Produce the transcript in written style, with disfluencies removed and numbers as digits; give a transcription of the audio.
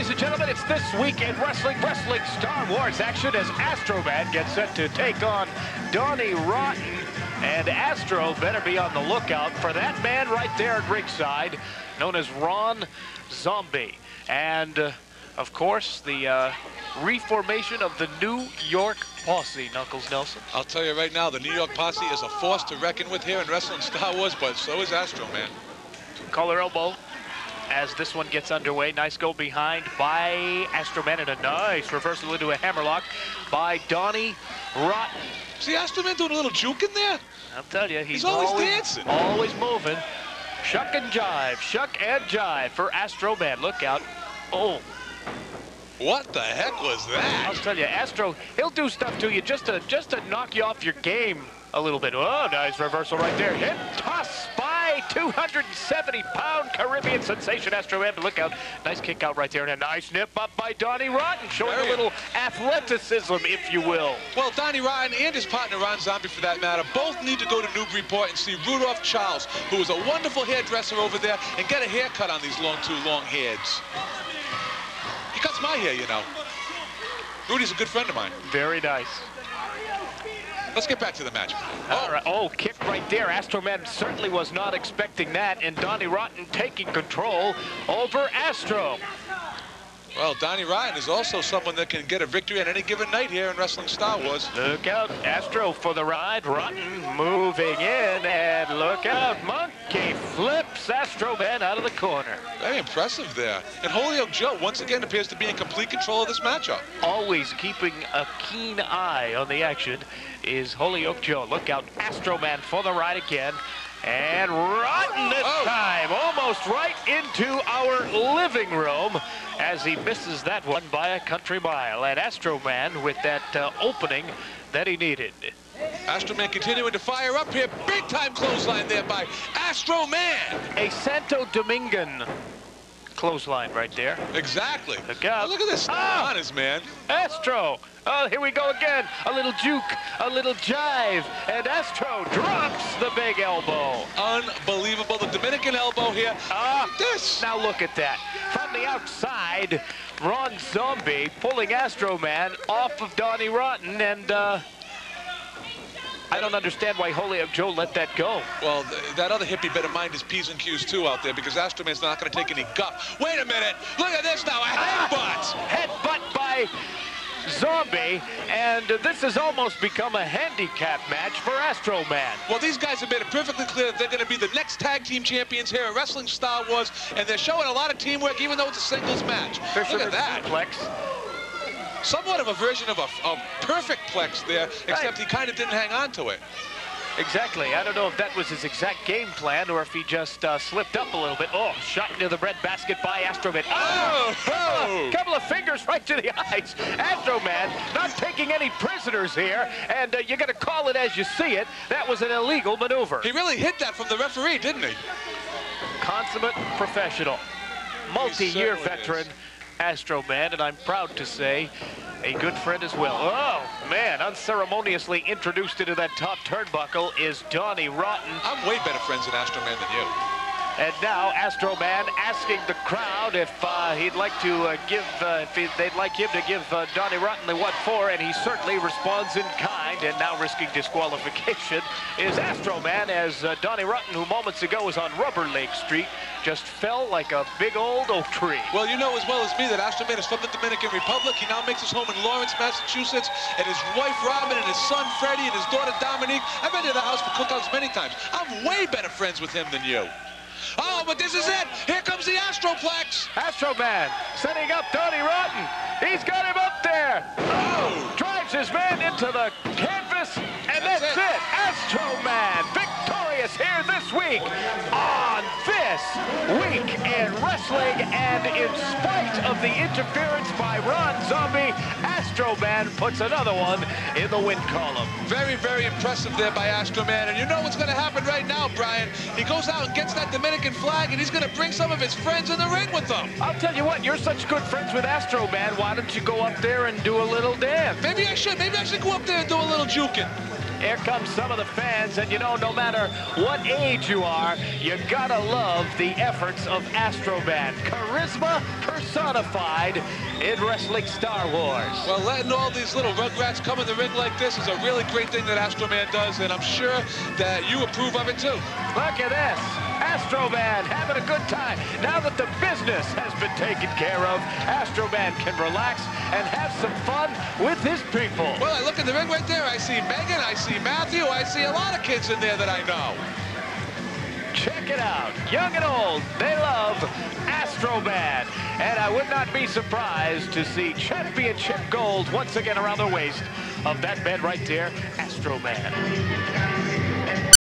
ladies and gentlemen, it's This Week in Wrestling Star Wars action as ASTROMAN gets set to take on Donnie Rotten. And Astro better be on the lookout for that man right there at ringside, known as Ron Zombie. And, of course, the reformation of the New York Posse, Knuckles Nelson. I'll tell you right now, the New York Posse is a force to reckon with here in Wrestling Star Wars, but so is ASTROMAN. Collar elbow as this one gets underway. Nice go behind by ASTROMAN and a nice reversal into a hammerlock by Donnie Rotten. See ASTROMAN doing a little juke in there? I'll tell you, he's always dancing. Always moving. Shuck and jive for ASTROMAN. Look out. Oh. What the heck was that? I'll tell you, Astro, he'll do stuff to you just to knock you off your game a little bit. Oh, nice reversal right there. Hit toss by 270-pound Caribbean sensation ASTROMAN. But look out, nice kick out right there, and a nice nip up by Donnie Rotten, showing a little athleticism, if you will. Well, Donnie Rotten and his partner Ron Zombie, for that matter, both need to go to Newburyport and see Rudolph Charles, who is a wonderful hairdresser over there, and get a haircut on these two long heads. He cuts my hair, you know. Rudy's a good friend of mine. Very nice. Let's get back to the match. All right. Oh, kick right there. ASTROMAN certainly was not expecting that, and Donnie Rotten taking control over Astro. Well, Donnie Rotten is also someone that can get a victory on any given night here in Wrestling Star Wars. Look out, Astro for the ride. Rotten moving in, and look out, monkey flips ASTROMAN out of the corner. Very impressive there. And Holyoke Joe once again appears to be in complete control of this matchup. Always keeping a keen eye on the action is Holyoke Joe. Look out, ASTROMAN for the ride again. And Rotten this time, almost right into our living room as he misses that one by a country mile. And ASTROMAN with that opening that he needed. ASTROMAN continuing to fire up here. Big time clothesline there by ASTROMAN. A Santo Domingan clothesline right there. Exactly. Look out. Oh, look at this honest man. Astro. Oh, here we go again. A little juke, a little jive, and Astro drops the big elbow. Unbelievable. The Dominican elbow here. This. Now look at that. From the outside, Ron Zombie pulling ASTROMAN off of Donnie Rotten, and I don't understand why Holyoke Joe let that go. Well, that other hippie better mind his P's and Q's too out there, because ASTROMAN's not going to take any guff. Wait a minute. Look at this now. A headbutt. Headbutt by Zombie, and this has almost become a handicap match for ASTROMAN. Well, these guys have made it perfectly clear that they're going to be the next tag team champions here at Wrestling Star Wars, and they're showing a lot of teamwork, even though it's a singles match. Look at that. Plex. Somewhat of a version of a perfect plex there, except he kind of didn't hang on to it. Exactly. I don't know if that was his exact game plan or if he just slipped up a little bit. Oh, shot into the bread basket by ASTROMAN. Oh! Couple of fingers right to the eyes. ASTROMAN not taking any prisoners here, and you're going to call it as you see it. That was an illegal maneuver. He really hit that from the referee, didn't he? Consummate professional. Multi-year veteran. ASTROMAN, and I'm proud to say a good friend as well. Oh, man, unceremoniously introduced into that top turnbuckle is Donnie Rotten. I'm way better friends with ASTROMAN than you. And now ASTROMAN asking the crowd if he'd like to they'd like him to give Donnie Rotten the what for, and he certainly responds in kind. And now risking disqualification is ASTROMAN, as Donnie Rotten, who moments ago was on Rubber Lake Street, just fell like a big old oak tree. Well, you know as well as me that ASTROMAN is from the Dominican Republic. He now makes his home in Lawrence, Massachusetts, and his wife Robin and his son Freddie and his daughter Dominique. I've been to the house for cookouts many times. I'm way better friends with him than you. Oh, but this is it. Here comes the Astroplex. ASTROMAN setting up Donnie Rotten. He's got him up there. Oh! Drives his man into the canvas, and that's it. ASTROMAN victorious here this week on This Week in Wrestling, and in spite of the interference by Ron Zombie, ASTROMAN puts another one in the win column. Very, very impressive there by ASTROMAN, and you know what's going to happen right now, Brian. He goes out and gets that Dominican flag, and he's going to bring some of his friends in the ring with him. I'll tell you what, you're such good friends with ASTROMAN. Why don't you go up there and do a little dance? Maybe I should. Maybe I should go up there and do a little juking. Here comes some of the fans, and you know, no matter what age you are, you gotta love the efforts of ASTROMAN. Charisma personified in wrestling Star Wars. Well, letting all these little rugrats come in the ring like this is a really great thing that ASTROMAN does, and I'm sure that you approve of it too. Look at this. ASTROMAN having a good time. Now that the business has been taken care of, ASTROMAN can relax and have some fun with his people. Well, I look in the ring right there. I see Megan, I see Matthew, I see a lot of kids in there that I know. Check it out. Young and old, they love ASTROMAN. And I would not be surprised to see championship gold once again around the waist of that man right there, ASTROMAN.